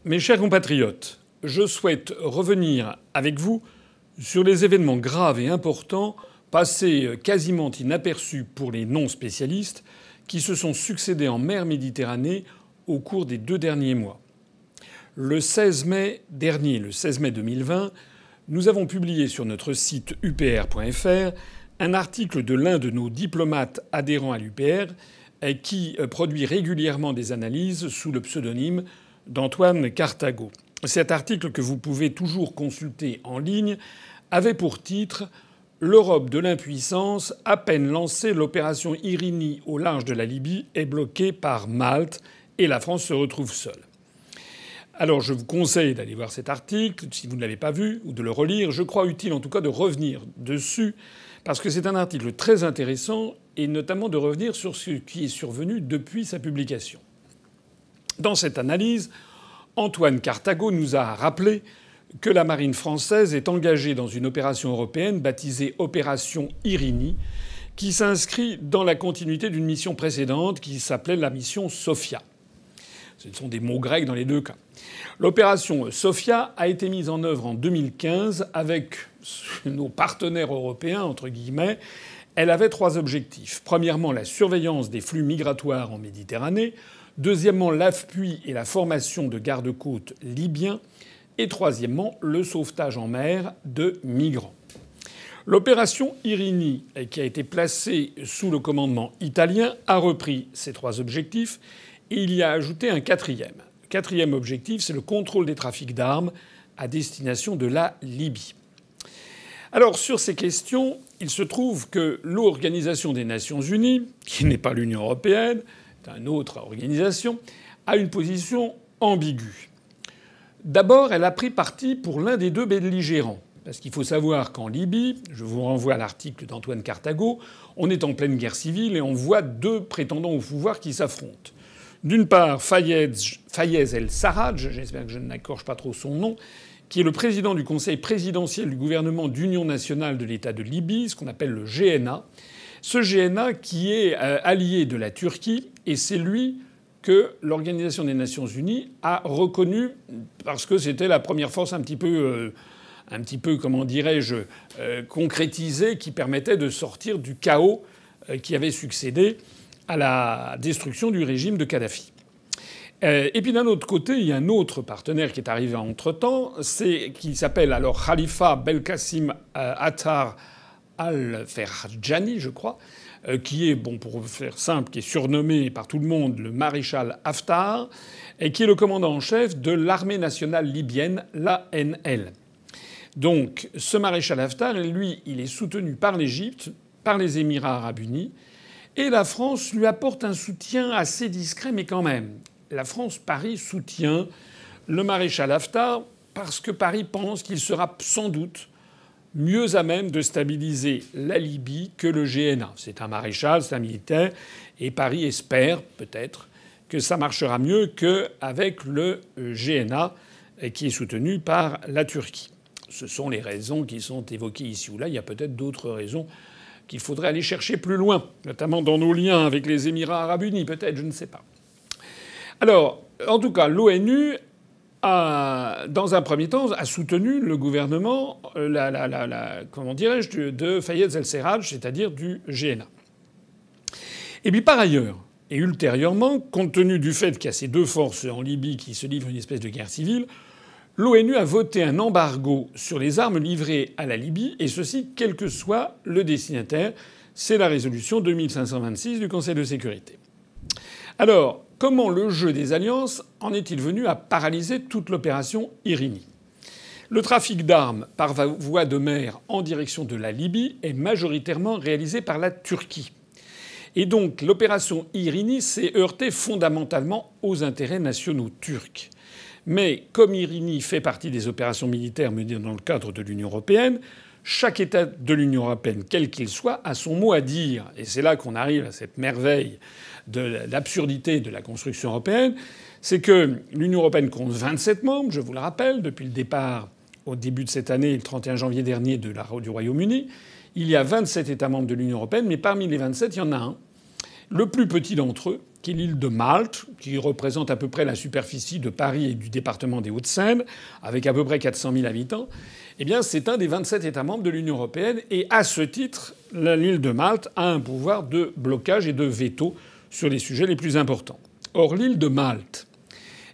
Mes chers compatriotes, je souhaite revenir avec vous sur les événements graves et importants passés quasiment inaperçus pour les non-spécialistes qui se sont succédés en mer Méditerranée au cours des 2 derniers mois. Le 16 mai dernier, le 16 mai 2020, nous avons publié sur notre site upr.fr un article de l'un de nos diplomates adhérents à l'UPR qui produit régulièrement des analyses sous le pseudonyme d'Antoine Cartago. Cet article, que vous pouvez toujours consulter en ligne, avait pour titre « L'Europe de l'impuissance, à peine lancée, l'opération Irini au large de la Libye est bloquée par Malte et la France se retrouve seule ». Alors je vous conseille d'aller voir cet article, si vous ne l'avez pas vu, ou de le relire. Je crois utile en tout cas de revenir dessus, parce que c'est un article très intéressant, et notamment de revenir sur ce qui est survenu depuis sa publication. Dans cette analyse, Antoine Cartago nous a rappelé que la marine française est engagée dans une opération européenne baptisée Opération Irini, qui s'inscrit dans la continuité d'une mission précédente qui s'appelait la mission Sophia. Ce sont des mots grecs dans les deux cas. L'opération Sophia a été mise en œuvre en 2015 avec nos partenaires européens, entre guillemets. Elle avait 3 objectifs. Premièrement, la surveillance des flux migratoires en Méditerranée. Deuxièmement, l'appui et la formation de gardes-côtes libyens. Et troisièmement, le sauvetage en mer de migrants. L'opération Irini, qui a été placée sous le commandement italien, a repris ces 3 objectifs et il y a ajouté un 4e. Le 4e objectif, c'est le contrôle des trafics d'armes à destination de la Libye. Alors, sur ces questions, il se trouve que l'Organisation des Nations Unies, qui n'est pas l'Union européenne, c'est une autre organisation, a une position ambiguë. D'abord, elle a pris parti pour l'un des 2 belligérants. Parce qu'il faut savoir qu'en Libye, je vous renvoie à l'article d'Antoine Cartago, on est en pleine guerre civile et on voit 2 prétendants au pouvoir qui s'affrontent. D'une part, Fayez el-Sarraj, j'espère que je n'écorche pas trop son nom, qui est le président du Conseil présidentiel du gouvernement d'union nationale de l'État de Libye, ce qu'on appelle le GNA. Ce GNA qui est allié de la Turquie, et c'est lui que l'Organisation des Nations Unies a reconnu parce que c'était la première force un petit peu, comment dirais-je, concrétisée qui permettait de sortir du chaos qui avait succédé à la destruction du régime de Kadhafi. Et puis d'un autre côté, il y a un autre partenaire qui est arrivé entre-temps, qui s'appelle alors Khalifa Belkacem Attar al-Ferjani, je crois, qui est, bon, pour faire simple, qui est surnommé par tout le monde le maréchal Haftar, et qui est le commandant en chef de l'armée nationale libyenne, l'ANL. Donc ce maréchal Haftar, lui, il est soutenu par l'Égypte, par les Émirats arabes unis, et la France lui apporte un soutien assez discret, mais quand même. La France, Paris, soutient le maréchal Haftar parce que Paris pense qu'il sera sans doute mieux à même de stabiliser la Libye que le GNA. C'est un maréchal, c'est un militaire, et Paris espère peut-être que ça marchera mieux qu'avec le GNA qui est soutenu par la Turquie. Ce sont les raisons qui sont évoquées ici ou là. Il y a peut-être d'autres raisons qu'il faudrait aller chercher plus loin, notamment dans nos liens avec les Émirats arabes unis, peut-être, je ne sais pas. Alors, en tout cas, l'ONU dans un premier temps, a soutenu le gouvernement, comment dirais-je, de Fayez el-Sarraj, c'est-à-dire du GNA. Et puis par ailleurs, et ultérieurement, compte tenu du fait qu'il y a ces 2 forces en Libye qui se livrent une espèce de guerre civile, l'ONU a voté un embargo sur les armes livrées à la Libye, et ceci quel que soit le destinataire. C'est la résolution 2526 du Conseil de sécurité. Alors, comment le jeu des alliances en est-il venu à paralyser toute l'opération Irini ? Le trafic d'armes par voie de mer en direction de la Libye est majoritairement réalisé par la Turquie. Et donc l'opération Irini s'est heurtée fondamentalement aux intérêts nationaux turcs. Mais comme Irini fait partie des opérations militaires menées dans le cadre de l'Union européenne, chaque État de l'Union européenne, quel qu'il soit, a son mot à dire. Et c'est là qu'on arrive à cette merveille de l'absurdité de la construction européenne. C'est que l'Union européenne compte 27 membres, je vous le rappelle, depuis le départ au début de cette année, le 31 janvier dernier, du Royaume-Uni. Il y a 27 États membres de l'Union européenne, mais parmi les 27, il y en a un, le plus petit d'entre eux, qui est l'île de Malte, qui représente à peu près la superficie de Paris et du département des Hauts-de-Seine, avec à peu près 400 000 habitants, eh bien, c'est un des 27 États membres de l'Union européenne. Et à ce titre, l'île de Malte a un pouvoir de blocage et de veto sur les sujets les plus importants. Or, l'île de Malte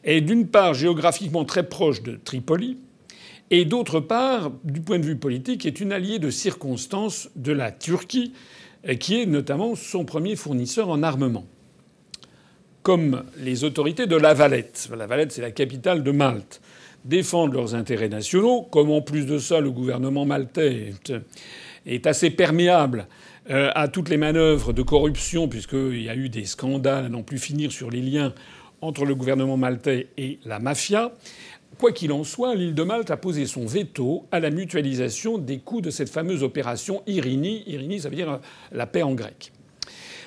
est d'une part géographiquement très proche de Tripoli, et d'autre part, du point de vue politique, est une alliée de circonstance de la Turquie, qui est notamment son premier fournisseur en armement. Comme les autorités de La Valette, La Valette c'est la capitale de Malte, défendent leurs intérêts nationaux, comme en plus de ça le gouvernement maltais est assez perméable à toutes les manœuvres de corruption, puisqu'il y a eu des scandales à n'en plus finir sur les liens entre le gouvernement maltais et la mafia. Quoi qu'il en soit, l'île de Malte a posé son veto à la mutualisation des coûts de cette fameuse opération Irini. Irini, ça veut dire la paix en grec.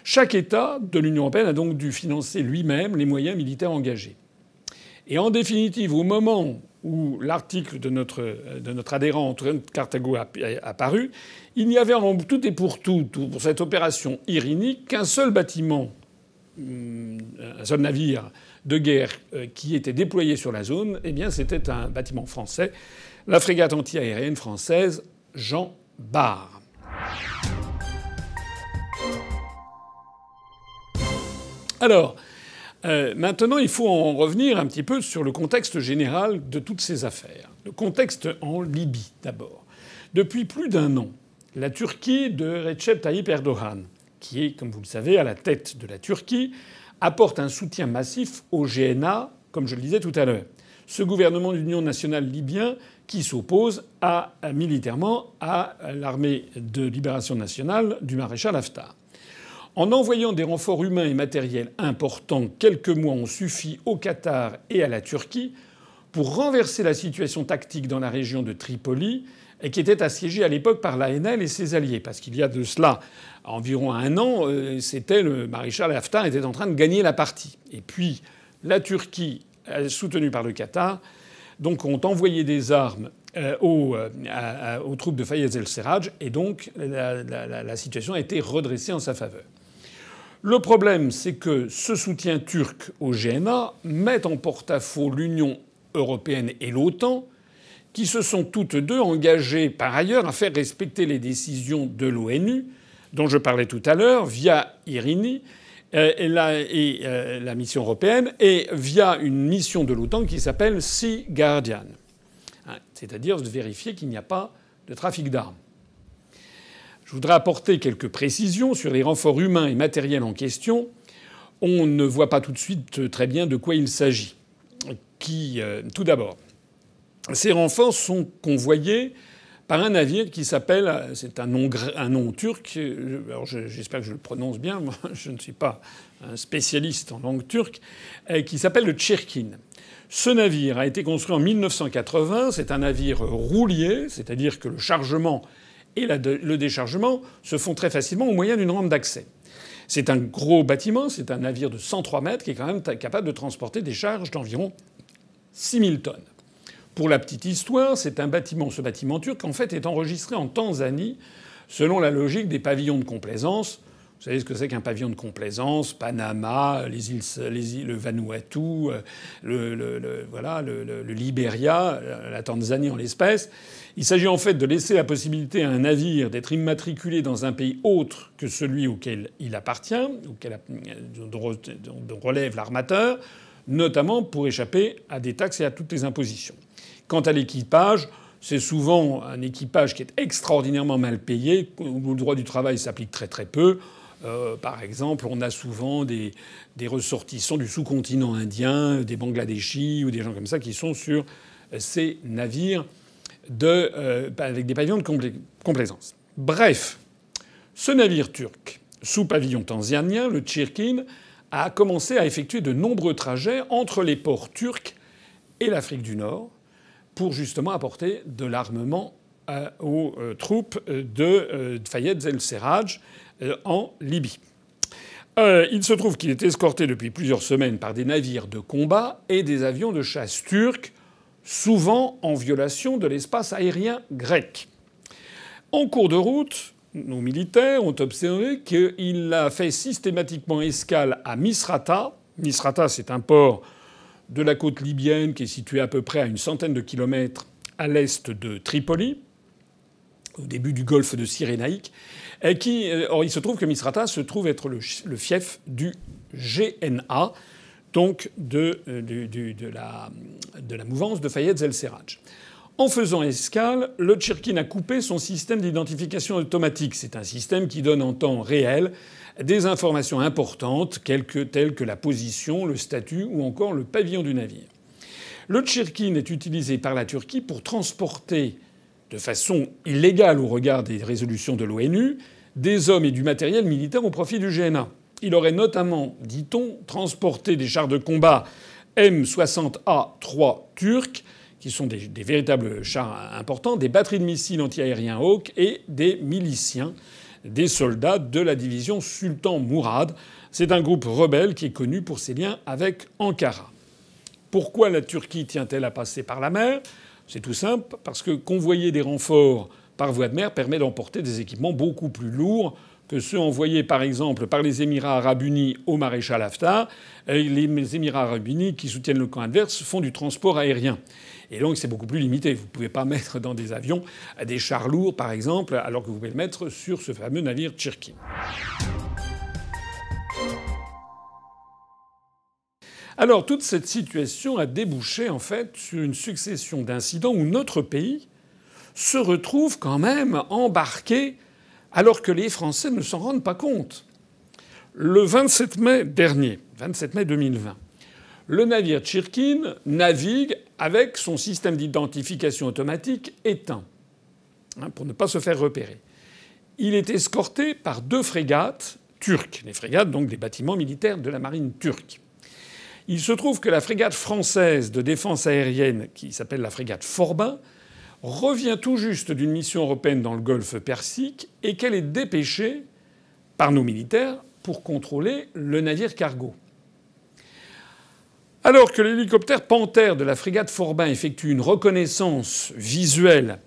Chaque État de l'Union européenne a donc dû financer lui-même les moyens militaires engagés. Et en définitive, au moment où l'article de notre adhérent Carthago a apparu, il n'y avait en tout et pour tout, pour cette opération Irini, qu'un seul bâtiment, un seul navire de guerre qui était déployé sur la zone. Eh bien, c'était un bâtiment français, la frégate anti-aérienne française Jean Bart. Alors, maintenant, il faut en revenir un petit peu sur le contexte général de toutes ces affaires. Le contexte en Libye, d'abord. Depuis plus d'un an, la Turquie de Recep Tayyip Erdogan, qui est, comme vous le savez, à la tête de la Turquie, apporte un soutien massif au GNA, comme je le disais tout à l'heure. Ce gouvernement d'union nationale libyen qui s'oppose militairement à l'armée de libération nationale du maréchal Haftar. En envoyant des renforts humains et matériels importants, quelques mois ont suffi au Qatar et à la Turquie pour renverser la situation tactique dans la région de Tripoli, qui était assiégée à l'époque par l'ANL et ses alliés. Parce qu'il y a de cela environ un an, c'était le maréchal Haftar était en train de gagner la partie. Et puis la Turquie, soutenue par le Qatar, donc ont envoyé des armes aux troupes de Fayez el-Serraj, et donc la situation a été redressée en sa faveur. Le problème, c'est que ce soutien turc au GNA met en porte-à-faux l'Union européenne et l'OTAN, qui se sont toutes deux engagées par ailleurs à faire respecter les décisions de l'ONU, dont je parlais tout à l'heure, via Irini et la mission européenne, et via une mission de l'OTAN qui s'appelle Sea Guardian. C'est-à-dire de vérifier qu'il n'y a pas de trafic d'armes. Je voudrais apporter quelques précisions sur les renforts humains et matériels en question. On ne voit pas tout de suite très bien de quoi il s'agit. Tout d'abord, ces renforts sont convoyés par un navire qui s'appelle, c'est un nom turc, alors j'espère que je le prononce bien, moi je ne suis pas un spécialiste en langue turque, qui s'appelle le Çirkin. Ce navire a été construit en 1980, c'est un navire roulier, c'est-à-dire que le chargement et le déchargement se font très facilement au moyen d'une rampe d'accès. C'est un gros bâtiment, c'est un navire de 103 mètres qui est quand même capable de transporter des charges d'environ 6000 tonnes. Pour la petite histoire, ce bâtiment turc, en fait, est enregistré en Tanzanie selon la logique des pavillons de complaisance. Vous savez ce que c'est qu'un pavillon de complaisance? Panama, le Vanuatu, le Libéria, la Tanzanie en l'espèce. Il s'agit en fait de laisser la possibilité à un navire d'être immatriculé dans un pays autre que celui auquel il appartient, dont relève l'armateur, notamment pour échapper à des taxes et à toutes les impositions. Quant à l'équipage, c'est souvent un équipage qui est extraordinairement mal payé, où le droit du travail s'applique très très peu. Par exemple, on a souvent des ressortissants du sous-continent indien, des Bangladeshis ou des gens comme ça qui sont sur ces navires avec des pavillons de complaisance. Bref, ce navire turc, sous pavillon tanzanien, le Çirkin, a commencé à effectuer de nombreux trajets entre les ports turcs et l'Afrique du Nord pour justement apporter de l'armement aux troupes de Fayez el-Serraj en Libye. Il se trouve qu'il est escorté depuis plusieurs semaines par des navires de combat et des avions de chasse turcs, souvent en violation de l'espace aérien grec. En cours de route, nos militaires ont observé qu'il a fait systématiquement escale à Misrata. Misrata, c'est un port de la côte libyenne qui est situé à peu près à une centaine de kilomètres à l'est de Tripoli, au début du golfe de Cyrénaïque. Or, il se trouve que Misrata se trouve être le fief du GNA, donc de la mouvance de Fayez el-Serraj. En faisant escale, le Tchirkine a coupé son système d'identification automatique. C'est un système qui donne en temps réel des informations importantes telles que la position, le statut ou encore le pavillon du navire. Le Tchirkine est utilisé par la Turquie pour transporter de façon illégale au regard des résolutions de l'ONU des hommes et du matériel militaire au profit du GNA. Il aurait notamment, dit-on, transporté des chars de combat M60A3 turcs, qui sont des véritables chars importants, des batteries de missiles antiaériens Hawk et des miliciens, des soldats de la division Sultan Mourad. C'est un groupe rebelle qui est connu pour ses liens avec Ankara. Pourquoi la Turquie tient-elle à passer par la mer ? C'est tout simple, parce que convoyer des renforts par voie de mer permet d'emporter des équipements beaucoup plus lourds que ceux envoyés par exemple par les Émirats arabes unis au maréchal Haftar. Les Émirats arabes unis qui soutiennent le camp adverse font du transport aérien. Et donc c'est beaucoup plus limité. Vous ne pouvez pas mettre dans des avions des chars lourds par exemple, alors que vous pouvez le mettre sur ce fameux navire Tchirkine. Alors toute cette situation a débouché en fait sur une succession d'incidents où notre pays se retrouve quand même embarqué alors que les Français ne s'en rendent pas compte. Le 27 mai dernier, 27 mai 2020, le navire Tchirkine navigue avec son système d'identification automatique éteint, pour ne pas se faire repérer. Il est escorté par 2 frégates turques, les frégates donc des bâtiments militaires de la marine turque. Il se trouve que la frégate française de défense aérienne, qui s'appelle la frégate Forbin, revient tout juste d'une mission européenne dans le golfe Persique et qu'elle est dépêchée par nos militaires pour contrôler le navire cargo. Alors que l'hélicoptère Panthère de la frégate Forbin effectue une reconnaissance visuelle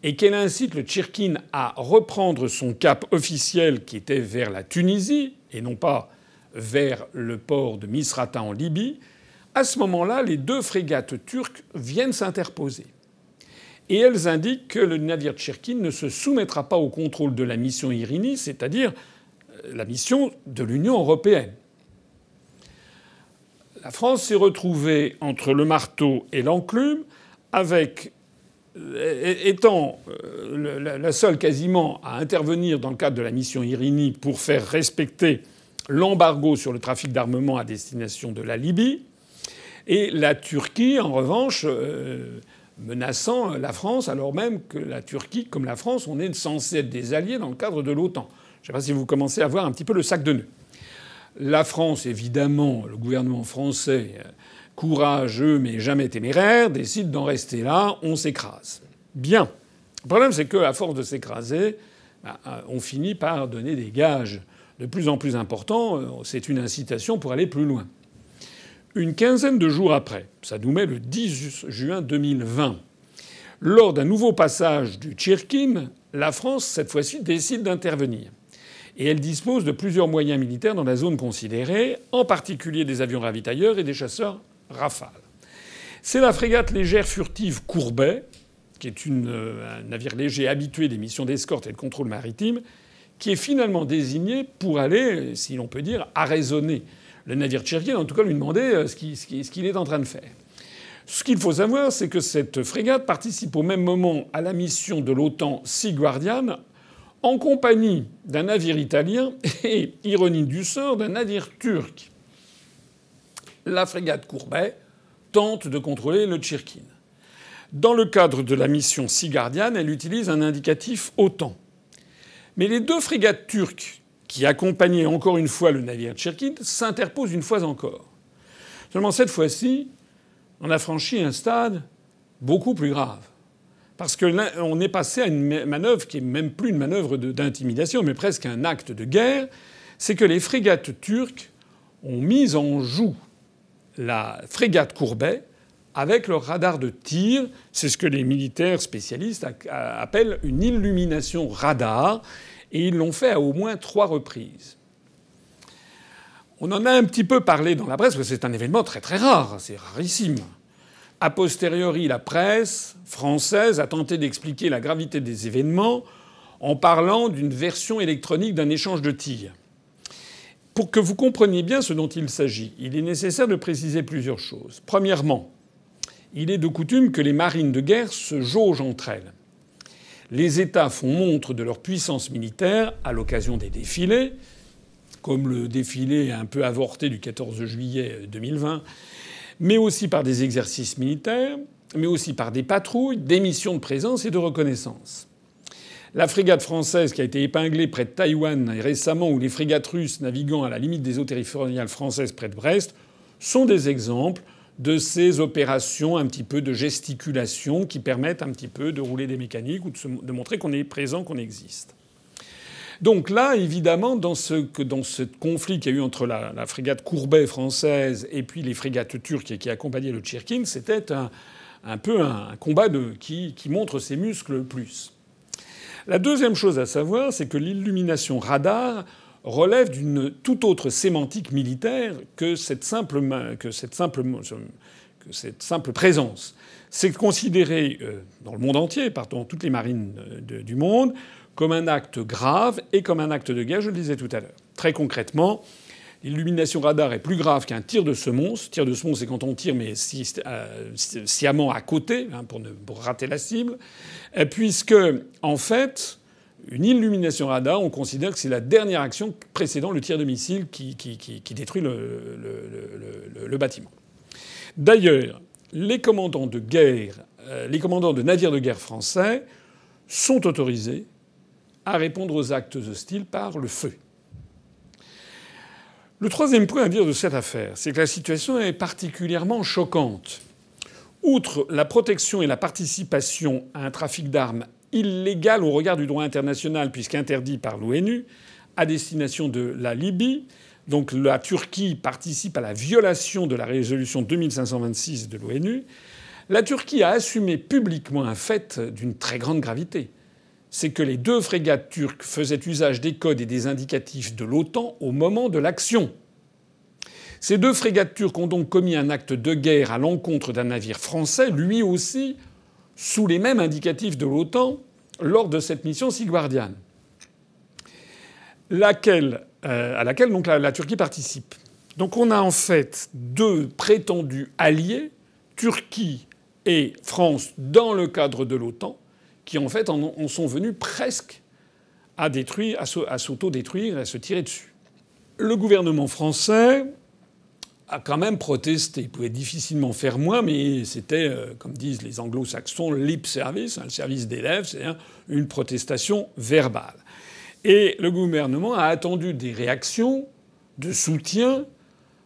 et qu'elle incite le Tchirkine à reprendre son cap officiel qui était vers la Tunisie et non pas vers le port de Misrata en Libye, à ce moment-là, les 2 frégates turques viennent s'interposer. Et elles indiquent que le navire Tchirkine ne se soumettra pas au contrôle de la mission Irini, c'est-à-dire la mission de l'Union européenne. La France s'est retrouvée entre le marteau et l'enclume, étant la seule quasiment à intervenir dans le cadre de la mission Irini pour faire respecter l'embargo sur le trafic d'armement à destination de la Libye, et la Turquie, en revanche, menaçant la France, alors même que la Turquie, comme la France, on est censé être des alliés dans le cadre de l'OTAN. Je ne sais pas si vous commencez à voir un petit peu le sac de nœuds. La France, évidemment, le gouvernement français, courageux mais jamais téméraire, décide d'en rester là, on s'écrase. Bien. Le problème, c'est qu'à force de s'écraser, on finit par donner des gages de plus en plus importants. C'est une incitation pour aller plus loin. Une quinzaine de jours après, ça nous met le 10 juin 2020, lors d'un nouveau passage du Tchirkine, la France, cette fois-ci, décide d'intervenir. Et elle dispose de plusieurs moyens militaires dans la zone considérée, en particulier des avions ravitailleurs et des chasseurs Rafale. C'est la frégate légère furtive Courbet, qui est un navire léger habitué des missions d'escorte et de contrôle maritime, qui est finalement désigné pour aller, si l'on peut dire, arraisonner le navire Tchirkine, en tout cas lui demander ce qu'il est en train de faire. Ce qu'il faut savoir, c'est que cette frégate participe au même moment à la mission de l'OTAN Sea Guardian en compagnie d'un navire italien et, ironie du sort, d'un navire turc. La frégate Courbet tente de contrôler le Tchirkine. Dans le cadre de la mission Sea Guardian, elle utilise un indicatif OTAN. Mais les 2 frégates turques qui accompagnaient encore une fois le navire Tchirkine s'interposent une fois encore. Seulement cette fois-ci, on a franchi un stade beaucoup plus grave. Parce que là, on est passé à une manœuvre qui est même plus une manœuvre d'intimidation, mais presque un acte de guerre. C'est que les frégates turques ont mis en joue la frégate Courbet avec leur radar de tir. C'est ce que les militaires spécialistes appellent une illumination radar. Et ils l'ont fait à au moins 3 reprises. On en a un petit peu parlé dans la presse, parce que c'est un événement très très rare, c'est rarissime. A posteriori, la presse française a tenté d'expliquer la gravité des événements en parlant d'une version électronique d'un échange de tirs. Pour que vous compreniez bien ce dont il s'agit, il est nécessaire de préciser plusieurs choses. Premièrement, il est de coutume que les marines de guerre se jaugent entre elles. Les États font montre de leur puissance militaire à l'occasion des défilés, comme le défilé un peu avorté du 14 juillet 2020, mais aussi par des exercices militaires, mais aussi par des patrouilles, des missions de présence et de reconnaissance. La frégate française qui a été épinglée près de Taïwan récemment, ou les frégates russes naviguant à la limite des eaux territoriales françaises près de Brest, sont des exemples de ces opérations un petit peu de gesticulation qui permettent un petit peu de rouler des mécaniques ou de montrer qu'on est présent, qu'on existe. Donc là, évidemment, dans ce conflit qu'il y a eu entre la frégate Courbet française et puis les frégates turques qui accompagnaient le Tchirkin, c'était un peu un combat qui montre ses muscles plus. La deuxième chose à savoir, c'est que l'illumination radar relève d'une toute autre sémantique militaire que cette simple présence. C'est considéré dans le monde entier, dans toutes les marines du monde, comme un acte grave et comme un acte de guerre, je le disais tout à l'heure. Très concrètement, l'illumination radar est plus grave qu'un tir de semonce. Tir de semonce, c'est quand on tire, mais sciemment à côté, pour rater la cible. Puisque, en fait, une illumination radar, on considère que c'est la dernière action précédant le tir de missile qui détruit le bâtiment. D'ailleurs, les commandants de navires de guerre français sont autorisés à répondre aux actes hostiles par le feu. Le troisième point à dire de cette affaire, c'est que la situation est particulièrement choquante. Outre la protection et la participation à un trafic d'armes illégal au regard du droit international, puisqu'interdit par l'ONU, à destination de la Libye, donc la Turquie participe à la violation de la résolution 2526 de l'ONU, la Turquie a assumé publiquement un fait d'une très grande gravité. C'est que les 2 frégates turques faisaient usage des codes et des indicatifs de l'OTAN au moment de l'action. Ces 2 frégates turques ont donc commis un acte de guerre à l'encontre d'un navire français, lui aussi sous les mêmes indicatifs de l'OTAN, lors de cette mission Sea Guardian, à laquelle donc la Turquie participe. Donc on a en fait 2 prétendus alliés, Turquie et France, dans le cadre de l'OTAN, qui en fait en sont venus presque à s'auto-détruire et à se tirer dessus. Le gouvernement français a quand même protesté. Il pouvait difficilement faire moins, mais c'était, comme disent les anglo-saxons, lip service, le service des lèvres, c'est-à-dire une protestation verbale. Et le gouvernement a attendu des réactions de soutien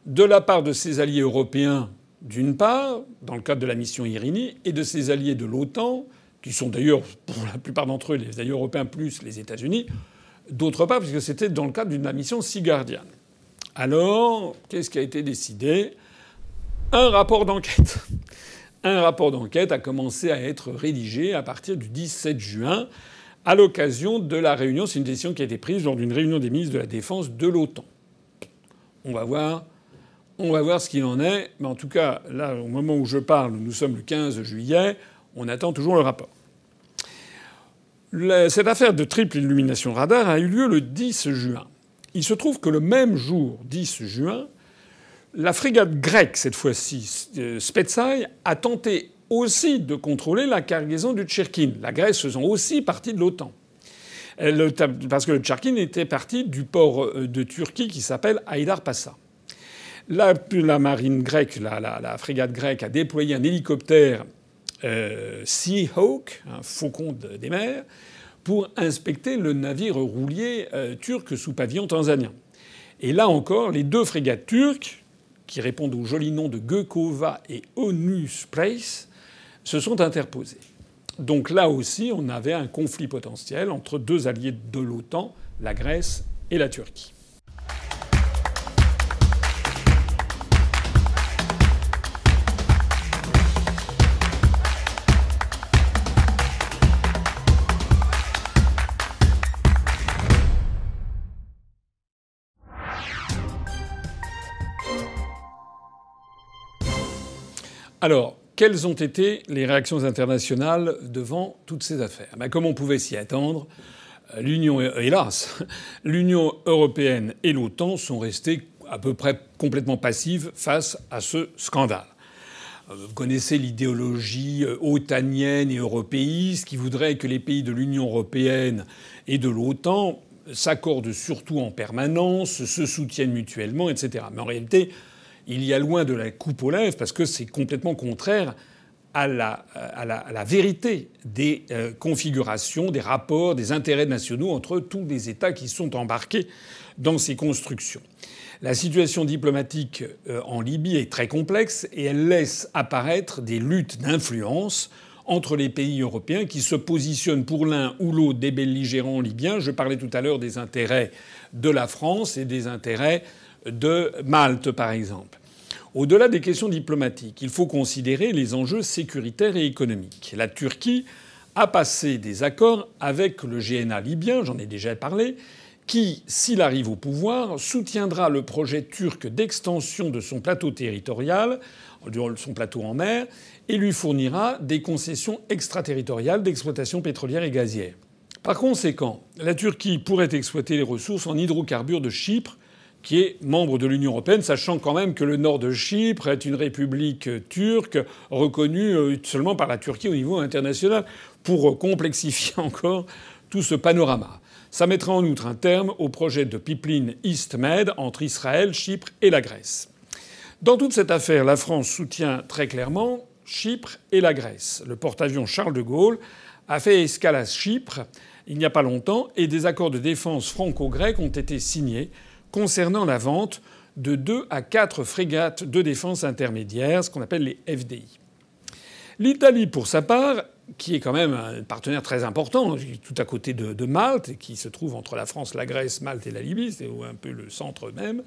de la part de ses alliés européens, d'une part, dans le cadre de la mission Irini, et de ses alliés de l'OTAN, qui sont d'ailleurs, pour la plupart d'entre eux, les alliés européens plus les États-Unis, d'autre part, puisque c'était dans le cadre de la mission Sea Guardian. Alors, qu'est-ce qui a été décidé ? Un rapport d'enquête. Un rapport d'enquête a commencé à être rédigé à partir du 17 juin, à l'occasion de la réunion. C'est une décision qui a été prise lors d'une réunion des ministres de la Défense de l'OTAN. On va voir ce qu'il en est. Mais en tout cas, là, au moment où je parle, nous sommes le 15 juillet. On attend toujours le rapport. Cette affaire de triple illumination radar a eu lieu le 10 juin. Il se trouve que le même jour, 10 juin, la frégate grecque, cette fois-ci, Spetsai, a tenté aussi de contrôler la cargaison du Tchirkin, la Grèce faisant aussi partie de l'OTAN. Parce que le Tchirkin était parti du port de Turquie qui s'appelle Haydarpasa. La marine grecque, la frégate grecque, a déployé un hélicoptère Seahawk, un faucon des mers, pour inspecter le navire roulier turc sous pavillon tanzanien. Et là encore, les 2 frégates turques, qui répondent au joli nom de Gökova et Onus Prace, se sont interposées. Donc là aussi, on avait un conflit potentiel entre 2 alliés de l'OTAN, la Grèce et la Turquie. Alors, quelles ont été les réactions internationales devant toutes ces affaires? Comme on pouvait s'y attendre, hélas, l'Union européenne et l'OTAN sont restées à peu près complètement passives face à ce scandale. Vous connaissez l'idéologie otanienne et européiste qui voudrait que les pays de l'Union européenne et de l'OTAN s'accordent surtout en permanence, se soutiennent mutuellement, etc. Mais en réalité, il y a loin de la coupe aux lèvres parce que c'est complètement contraire à la vérité des configurations, des rapports, des intérêts nationaux entre tous les États qui sont embarqués dans ces constructions. La situation diplomatique en Libye est très complexe et elle laisse apparaître des luttes d'influence entre les pays européens qui se positionnent pour l'un ou l'autre des belligérants libyens. Je parlais tout à l'heure des intérêts de la France et des intérêts de Malte, par exemple. Au-delà des questions diplomatiques, il faut considérer les enjeux sécuritaires et économiques. La Turquie a passé des accords avec le GNA libyen, j'en ai déjà parlé, qui, s'il arrive au pouvoir, soutiendra le projet turc d'extension de son plateau territorial, son plateau en mer, et lui fournira des concessions extraterritoriales d'exploitation pétrolière et gazière. Par conséquent, la Turquie pourrait exploiter les ressources en hydrocarbures de Chypre, qui est membre de l'Union européenne, sachant quand même que le nord de Chypre est une république turque reconnue seulement par la Turquie au niveau international, pour complexifier encore tout ce panorama. Ça mettra en outre un terme au projet de pipeline East Med entre Israël, Chypre et la Grèce. Dans toute cette affaire, la France soutient très clairement Chypre et la Grèce. Le porte-avions Charles de Gaulle a fait escale à Chypre il n'y a pas longtemps et des accords de défense franco-grecs ont été signés concernant la vente de 2 à 4 frégates de défense intermédiaires, ce qu'on appelle les FDI. L'Italie, pour sa part, qui est quand même un partenaire très important, tout à côté de Malte, qui se trouve entre la France, la Grèce, Malte et la Libye, c'est un peu le centre même,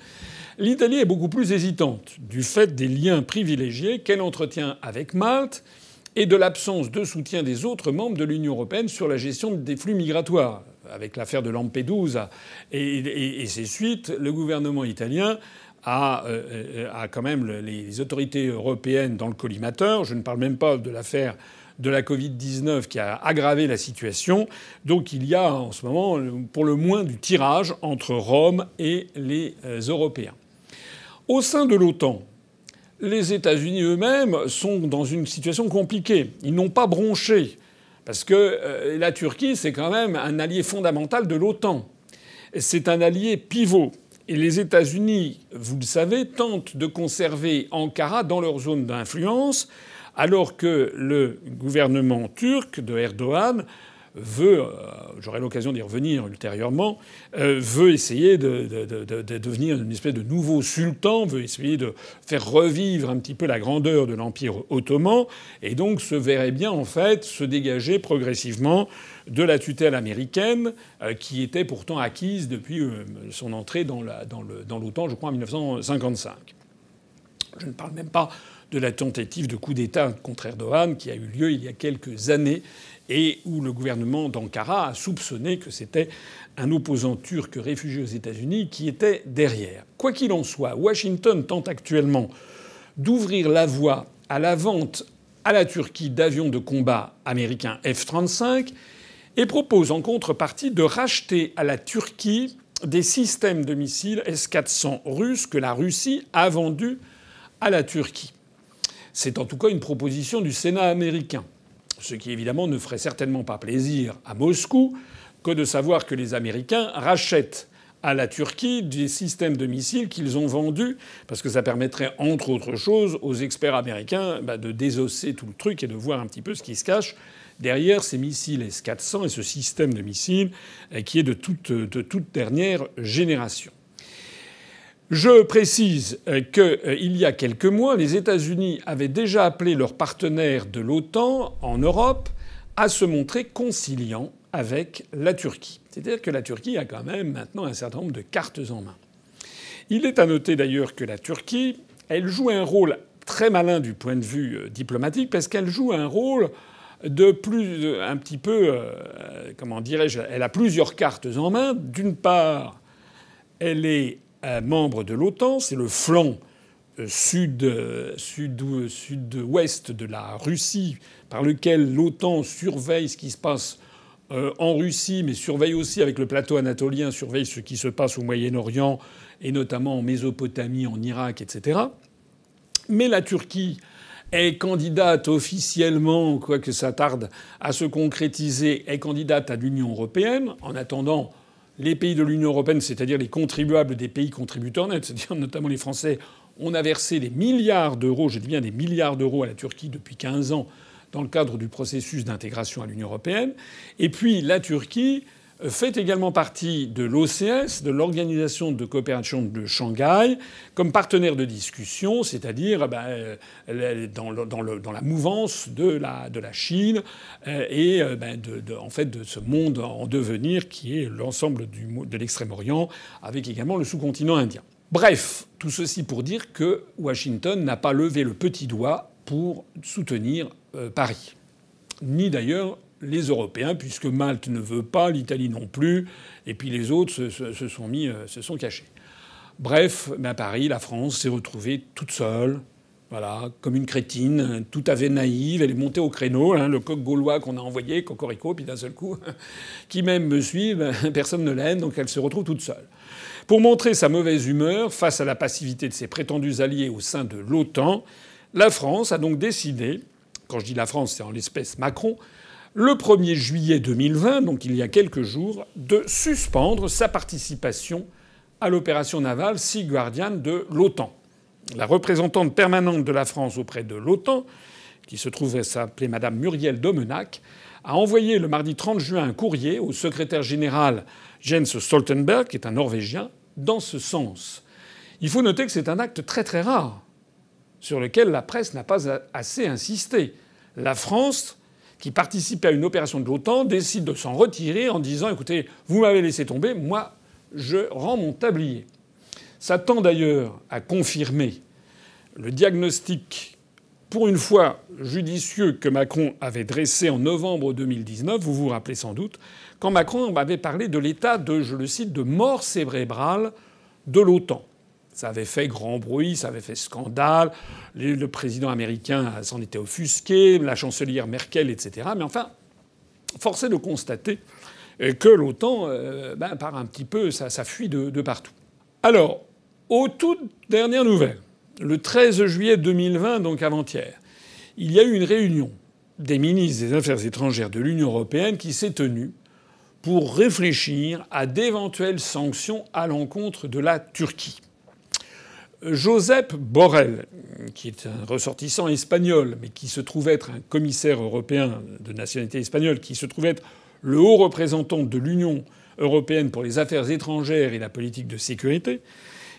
l'Italie est beaucoup plus hésitante du fait des liens privilégiés qu'elle entretient avec Malte et de l'absence de soutien des autres membres de l'Union européenne sur la gestion des flux migratoires. Avec l'affaire de Lampedusa et ses suites, le gouvernement italien a quand même les autorités européennes dans le collimateur. Je ne parle même pas de l'affaire de la Covid-19 qui a aggravé la situation. Donc il y a en ce moment pour le moins du tirage entre Rome et les Européens. Au sein de l'OTAN, les États-Unis eux-mêmes sont dans une situation compliquée. Ils n'ont pas bronché. Parce que la Turquie, c'est quand même un allié fondamental de l'OTAN. C'est un allié pivot. Et les États-Unis, vous le savez, tentent de conserver Ankara dans leur zone d'influence, alors que le gouvernement turc de Erdogan veut, j'aurai l'occasion d'y revenir ultérieurement, veut essayer de devenir une espèce de nouveau sultan, veut essayer de faire revivre un petit peu la grandeur de l'Empire ottoman, et donc se verrait bien en fait se dégager progressivement de la tutelle américaine, qui était pourtant acquise depuis son entrée dans l'OTAN, je crois, en 1955. Je ne parle même pas de la tentative de coup d'État contre Erdogan qui a eu lieu il y a quelques années et où le gouvernement d'Ankara a soupçonné que c'était un opposant turc réfugié aux États-Unis qui était derrière. Quoi qu'il en soit, Washington tente actuellement d'ouvrir la voie à la vente à la Turquie d'avions de combat américains F-35 et propose en contrepartie de racheter à la Turquie des systèmes de missiles S-400 russes que la Russie a vendus à la Turquie. C'est en tout cas une proposition du Sénat américain. Ce qui évidemment ne ferait certainement pas plaisir à Moscou que de savoir que les Américains rachètent à la Turquie des systèmes de missiles qu'ils ont vendus, parce que ça permettrait, entre autres choses, aux experts américains de désosser tout le truc et de voir un petit peu ce qui se cache derrière ces missiles S-400 et ce système de missiles qui est de toute dernière génération. Je précise qu'il y a quelques mois, les États-Unis avaient déjà appelé leurs partenaires de l'OTAN en Europe à se montrer conciliants avec la Turquie. C'est-à-dire que la Turquie a quand même maintenant un certain nombre de cartes en main. Il est à noter d'ailleurs que la Turquie, elle joue un rôle très malin du point de vue diplomatique parce qu'elle joue un rôle un petit peu, comment dirais-je, elle a plusieurs cartes en main. D'une part, elle est membre de l'OTAN, c'est le flanc sud-ouest de la Russie, par lequel l'OTAN surveille ce qui se passe en Russie, mais surveille aussi avec le plateau anatolien, surveille ce qui se passe au Moyen-Orient et notamment en Mésopotamie, en Irak, etc. Mais la Turquie est candidate officiellement, quoique ça tarde à se concrétiser, est candidate à l'Union européenne. En attendant, les pays de l'Union européenne, c'est-à-dire les contribuables des pays contributeurs nets, c'est-à-dire notamment les Français, on a versé des milliards d'euros, je dis bien des milliards d'euros à la Turquie depuis 15 ans dans le cadre du processus d'intégration à l'Union européenne. Et puis la Turquie fait également partie de l'OCS, de l'Organisation de coopération de Shanghai, comme partenaire de discussion, c'est-à-dire dans la mouvance de la Chine et en fait de ce monde en devenir qui est l'ensemble de l'Extrême-Orient, avec également le sous-continent indien. Bref, tout ceci pour dire que Washington n'a pas levé le petit doigt pour soutenir Paris, ni d'ailleurs les Européens, puisque Malte ne veut pas, l'Italie non plus, et puis les autres se sont cachés. Bref, Paris, la France s'est retrouvée toute seule, voilà, comme une crétine, tout à fait naïve. Elle est montée au créneau, le coq gaulois qu'on a envoyé, cocorico, puis d'un seul coup, qui même me suit, personne ne l'aime, donc elle se retrouve toute seule. Pour montrer sa mauvaise humeur face à la passivité de ses prétendus alliés au sein de l'OTAN, la France a donc décidé, quand je dis la France, c'est en l'espèce Macron, le 1er juillet 2020, donc il y a quelques jours, de suspendre sa participation à l'opération navale Sea Guardian de l'OTAN. La représentante permanente de la France auprès de l'OTAN, qui se trouvait s'appeler Madame Muriel Domenac, a envoyé le mardi 30 juin un courrier au secrétaire général Jens Stoltenberg, qui est un Norvégien, dans ce sens. Il faut noter que c'est un acte très très rare, sur lequel la presse n'a pas assez insisté. La France, qui participe à une opération de l'OTAN, décide de s'en retirer en disant « Écoutez, vous m'avez laissé tomber, moi, je rends mon tablier ». Ça tend d'ailleurs à confirmer le diagnostic, pour une fois judicieux, que Macron avait dressé en novembre 2019, vous vous rappelez sans doute, quand Macron avait parlé de l'état de, je le cite, de mort cérébrale de l'OTAN. Ça avait fait grand bruit, ça avait fait scandale. Le président américain s'en était offusqué, la chancelière Merkel, etc. Mais enfin, force est de constater que l'OTAN, par un petit peu, ça fuit de partout. Alors, aux toutes dernières nouvelles, le 13 juillet 2020, donc avant-hier, il y a eu une réunion des ministres des Affaires étrangères de l'Union européenne qui s'est tenue pour réfléchir à d'éventuelles sanctions à l'encontre de la Turquie. Josep Borrell, qui est un ressortissant espagnol, mais qui se trouve être un commissaire européen de nationalité espagnole, qui se trouve être le haut représentant de l'Union européenne pour les affaires étrangères et la politique de sécurité,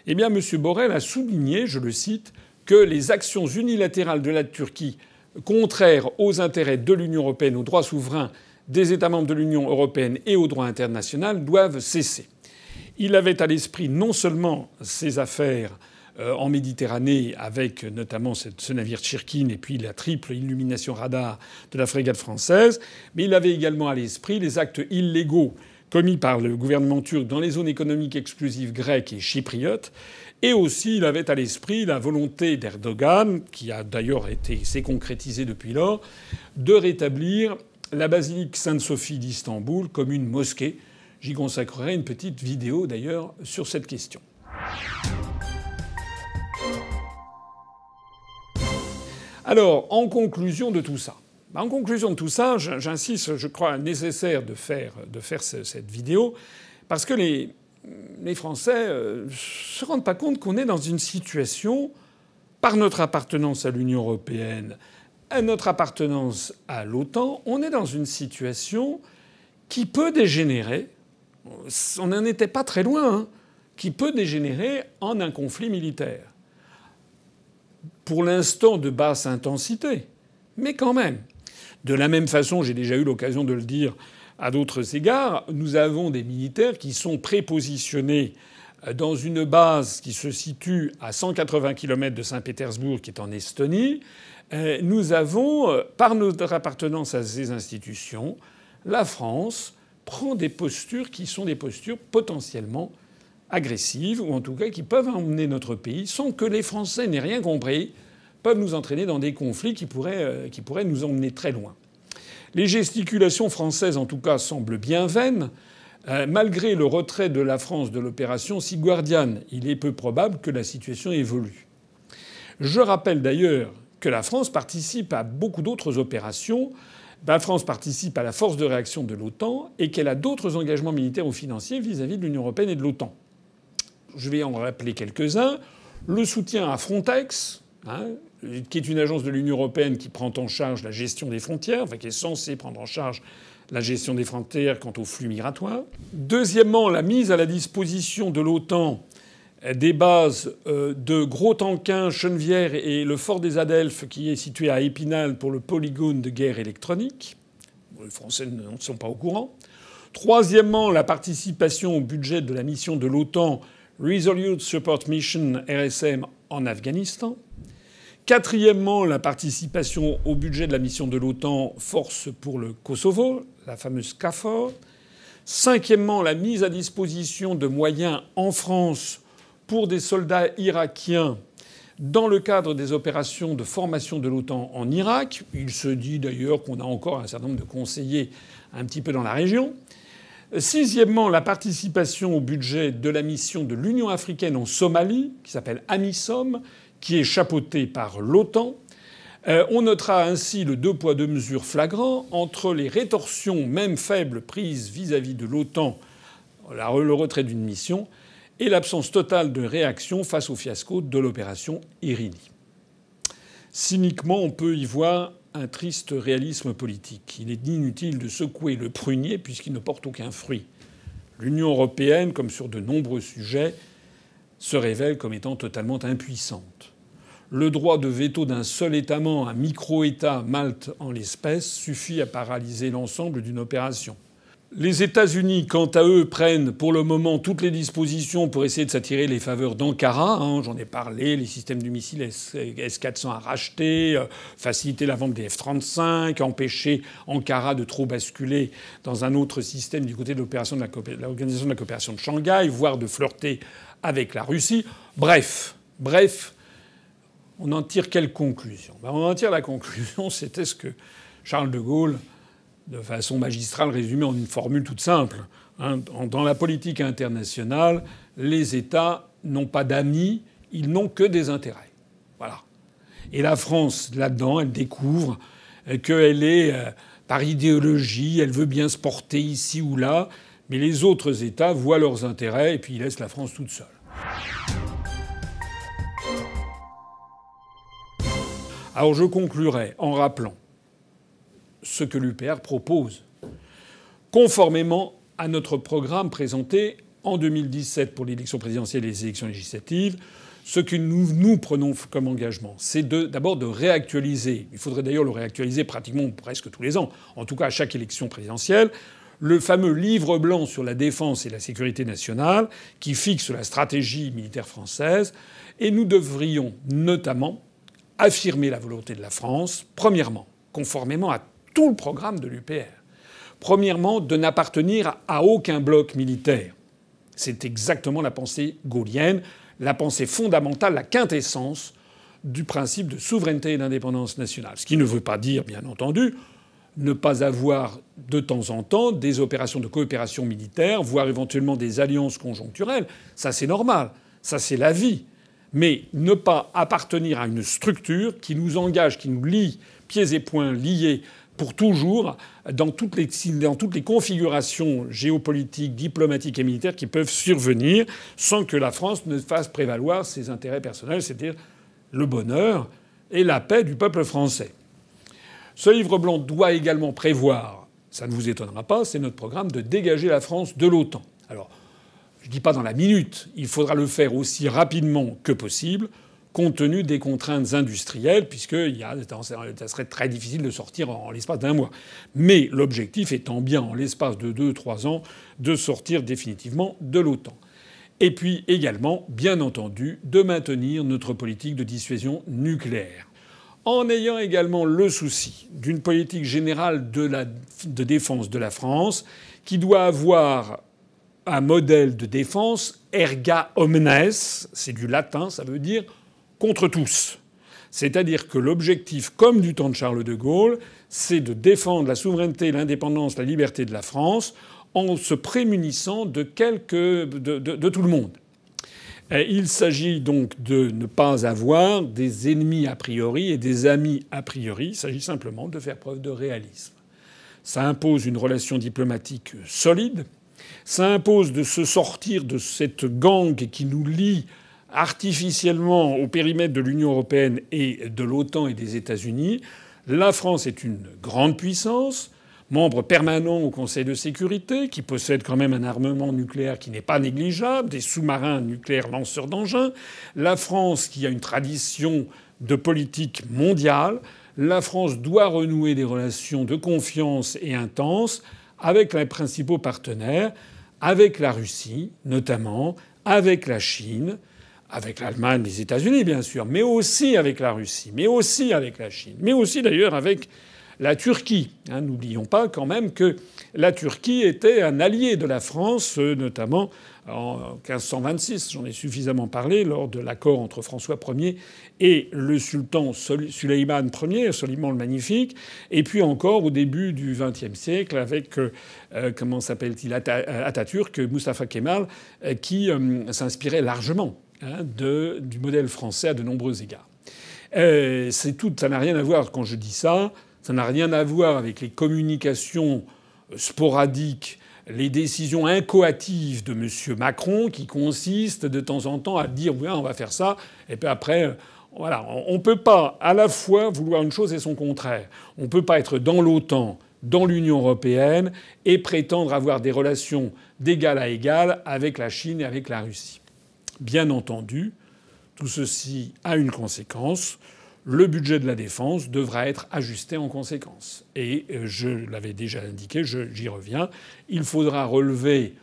eh bien, M. Borrell a souligné, je le cite, que les actions unilatérales de la Turquie contraires aux intérêts de l'Union européenne, aux droits souverains des États membres de l'Union européenne et au droit international doivent cesser. Il avait à l'esprit non seulement ces affaires en Méditerranée, avec notamment ce navire Tchirkin et puis la triple illumination radar de la frégate française, mais il avait également à l'esprit les actes illégaux commis par le gouvernement turc dans les zones économiques exclusives grecques et chypriotes. Et aussi, il avait à l'esprit la volonté d'Erdogan, qui a d'ailleurs s'est concrétisée depuis lors, de rétablir la basilique Sainte-Sophie d'Istanbul comme une mosquée. J'y consacrerai une petite vidéo d'ailleurs sur cette question. Alors, en conclusion de tout ça, j'insiste, je crois nécessaire de faire cette vidéo, parce que les Français se rendent pas compte qu'on est dans une situation, par notre appartenance à l'Union européenne, à notre appartenance à l'OTAN, on est dans une situation qui peut dégénérer, on n'en était pas très loin, qui peut dégénérer en un conflit militaire. Pour l'instant de basse intensité, mais quand même. De la même façon, j'ai déjà eu l'occasion de le dire à d'autres égards, nous avons des militaires qui sont prépositionnés dans une base qui se situe à 180 km de Saint-Pétersbourg, qui est en Estonie. Nous avons, par notre appartenance à ces institutions, la France prend des postures qui sont des postures potentiellement agressives, ou en tout cas qui peuvent emmener notre pays, sans que les Français n'aient rien compris, peuvent nous entraîner dans des conflits qui pourraient nous emmener très loin. Les gesticulations françaises, en tout cas, semblent bien vaines. Malgré le retrait de la France de l'opération Sea Guardian, il est peu probable que la situation évolue. Je rappelle d'ailleurs que la France participe à beaucoup d'autres opérations. La France participe à la force de réaction de l'OTAN et qu'elle a d'autres engagements militaires ou financiers vis-à-vis de l'Union européenne et de l'OTAN. Je vais en rappeler quelques-uns. Le soutien à Frontex, qui est une agence de l'Union européenne qui prend en charge la gestion des frontières, enfin qui est censée prendre en charge la gestion des frontières quant aux flux migratoires. Deuxièmement, la mise à la disposition de l'OTAN des bases de Gros-Tanquin, Chenevière et le fort des Adelphes qui est situé à Épinal pour le polygone de guerre électronique. Les Français ne sont pas au courant. Troisièmement, la participation au budget de la mission de l'OTAN Resolute Support Mission RSM en Afghanistan. Quatrièmement, la participation au budget de la mission de l'OTAN Force pour le Kosovo, la fameuse KFOR. Cinquièmement, la mise à disposition de moyens en France pour des soldats irakiens dans le cadre des opérations de formation de l'OTAN en Irak. Il se dit d'ailleurs qu'on a encore un certain nombre de conseillers un petit peu dans la région. Sixièmement, la participation au budget de la mission de l'Union africaine en Somalie, qui s'appelle AMISOM, qui est chapeautée par l'OTAN. On notera ainsi le deux poids deux mesures flagrant entre les rétorsions, même faibles, prises vis-à-vis de l'OTAN, le retrait d'une mission, et l'absence totale de réaction face au fiasco de l'opération Irini. Cyniquement, on peut y voir un triste réalisme politique. Il est inutile de secouer le prunier puisqu'il ne porte aucun fruit. L'Union européenne, comme sur de nombreux sujets, se révèle comme étant totalement impuissante. Le droit de veto d'un seul État membre, un micro-État, Malte en l'espèce, suffit à paralyser l'ensemble d'une opération. Les États-Unis, quant à eux, prennent pour le moment toutes les dispositions pour essayer de s'attirer les faveurs d'Ankara. J'en ai parlé, les systèmes du missile S-400 à racheter, faciliter la vente des F-35, empêcher Ankara de trop basculer dans un autre système du côté de l'Organisation de la coopération de Shanghai, voire de flirter avec la Russie. Bref, on en tire quelle conclusion ? On en tire la conclusion, c'était ce que Charles de Gaulle, de façon magistrale, résumée en une formule toute simple. Dans la politique internationale, les États n'ont pas d'amis, ils n'ont que des intérêts. Voilà. Et la France, là-dedans, elle découvre qu'elle est, par idéologie, elle veut bien se porter ici ou là, mais les autres États voient leurs intérêts et puis ils laissent la France toute seule. Alors je conclurai en rappelant ce que l'UPR propose, conformément à notre programme présenté en 2017 pour l'élection présidentielle et les élections législatives. Ce que nous prenons comme engagement, c'est d'abord de réactualiser, il faudrait d'ailleurs le réactualiser pratiquement presque tous les ans, en tout cas à chaque élection présidentielle, le fameux livre blanc sur la défense et la sécurité nationale qui fixe la stratégie militaire française. Et nous devrions notamment affirmer la volonté de la France, premièrement, conformément à tout le programme de l'UPR. Premièrement, de n'appartenir à aucun bloc militaire. C'est exactement la pensée gaullienne, la pensée fondamentale, la quintessence du principe de souveraineté et d'indépendance nationale. Ce qui ne veut pas dire, bien entendu, ne pas avoir de temps en temps des opérations de coopération militaire, voire éventuellement des alliances conjoncturelles. Ça, c'est normal. Ça, c'est la vie. Mais ne pas appartenir à une structure qui nous engage, qui nous lie pieds et poings liés pour toujours dans toutes les configurations géopolitiques, diplomatiques et militaires qui peuvent survenir sans que la France ne fasse prévaloir ses intérêts personnels, c'est-à-dire le bonheur et la paix du peuple français. Ce livre blanc doit également prévoir, ça ne vous étonnera pas, c'est notre programme de dégager la France de l'OTAN. Alors, je ne dis pas dans la minute, il faudra le faire aussi rapidement que possible, compte tenu des contraintes industrielles, puisque ça serait très difficile de sortir en l'espace d'un mois. Mais l'objectif étant bien, en l'espace de 2-3 ans, de sortir définitivement de l'OTAN. Et puis également, bien entendu, de maintenir notre politique de dissuasion nucléaire. En ayant également le souci d'une politique générale de défense de la France qui doit avoir un modèle de défense erga omnes, c'est du latin, ça veut dire contre tous. C'est-à-dire que l'objectif, comme du temps de Charles de Gaulle, c'est de défendre la souveraineté, l'indépendance, la liberté de la France en se prémunissant de tout le monde. Il s'agit donc de ne pas avoir des ennemis a priori et des amis a priori. Il s'agit simplement de faire preuve de réalisme. Ça impose une relation diplomatique solide. Ça impose de se sortir de cette gangue qui nous lie artificiellement au périmètre de l'Union européenne et de l'OTAN et des États-Unis. La France est une grande puissance, membre permanent au Conseil de sécurité, qui possède quand même un armement nucléaire qui n'est pas négligeable, des sous-marins nucléaires lanceurs d'engins. La France qui a une tradition de politique mondiale. La France doit renouer des relations de confiance et intenses avec les principaux partenaires, avec la Russie notamment, avec la Chine, avec l'Allemagne, les États-Unis bien sûr, mais aussi avec la Russie, mais aussi avec la Chine, mais aussi d'ailleurs avec la Turquie. N'oublions pas quand même que la Turquie était un allié de la France, notamment en 1526. J'en ai suffisamment parlé lors de l'accord entre François Ier et le sultan Suleiman Ier, Soliman le Magnifique, et puis encore au début du XXe siècle avec comment s'appelle-t-il, Atatürk, Mustafa Kemal, qui s'inspirait largement du modèle français à de nombreux égards. Ça n'a rien à voir quand je dis ça. Ça n'a rien à voir avec les communications sporadiques, les décisions incoatives de M. Macron qui consistent de temps en temps à dire oui, on va faire ça, et puis après, voilà. On ne peut pas à la fois vouloir une chose et son contraire. On ne peut pas être dans l'OTAN, dans l'Union européenne, et prétendre avoir des relations d'égal à égal avec la Chine et avec la Russie. Bien entendu, tout ceci a une conséquence. Le budget de la défense devra être ajusté en conséquence. Et je l'avais déjà indiqué, j'y reviens, il faudra relever,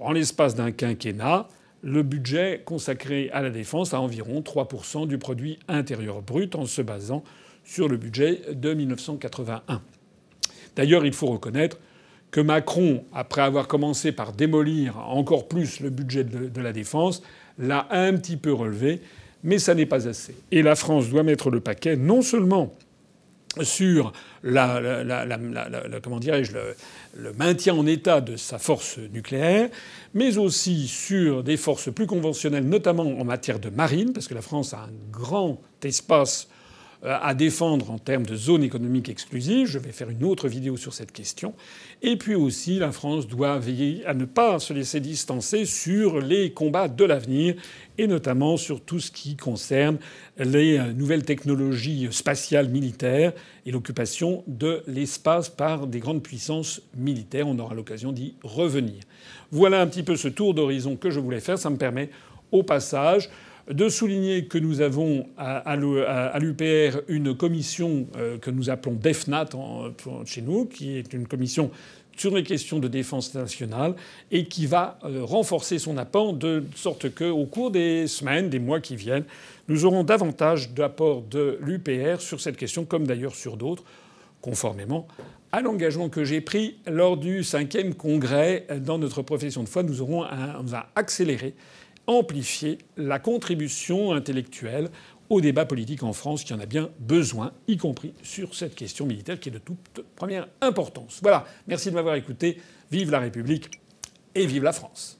en l'espace d'un quinquennat, le budget consacré à la défense à environ 3% du produit intérieur brut en se basant sur le budget de 1981. D'ailleurs, il faut reconnaître que Macron, après avoir commencé par démolir encore plus le budget de la défense, l'a un petit peu relevé. Mais ça n'est pas assez. Et la France doit mettre le paquet non seulement sur comment dirais-je, le maintien en état de sa force nucléaire, mais aussi sur des forces plus conventionnelles, notamment en matière de marine, parce que la France a un grand espace à défendre en termes de zone économique exclusive. Je vais faire une autre vidéo sur cette question. Et puis aussi, la France doit veiller à ne pas se laisser distancer sur les combats de l'avenir, et notamment sur tout ce qui concerne les nouvelles technologies spatiales militaires et l'occupation de l'espace par des grandes puissances militaires. On aura l'occasion d'y revenir. Voilà un petit peu ce tour d'horizon que je voulais faire. Ça me permet, au passage, de souligner que nous avons à l'UPR une commission que nous appelons DEFNAT chez nous, qui est une commission sur les questions de défense nationale et qui va renforcer son apport de sorte qu'au cours des semaines, des mois qui viennent, nous aurons davantage d'apports de l'UPR sur cette question, comme d'ailleurs sur d'autres, conformément à l'engagement que j'ai pris lors du 5e congrès dans notre profession de foi. On va accélérer, amplifier la contribution intellectuelle au débat politique en France, qui en a bien besoin, y compris sur cette question militaire qui est de toute première importance. Voilà, merci de m'avoir écouté. Vive la République et vive la France.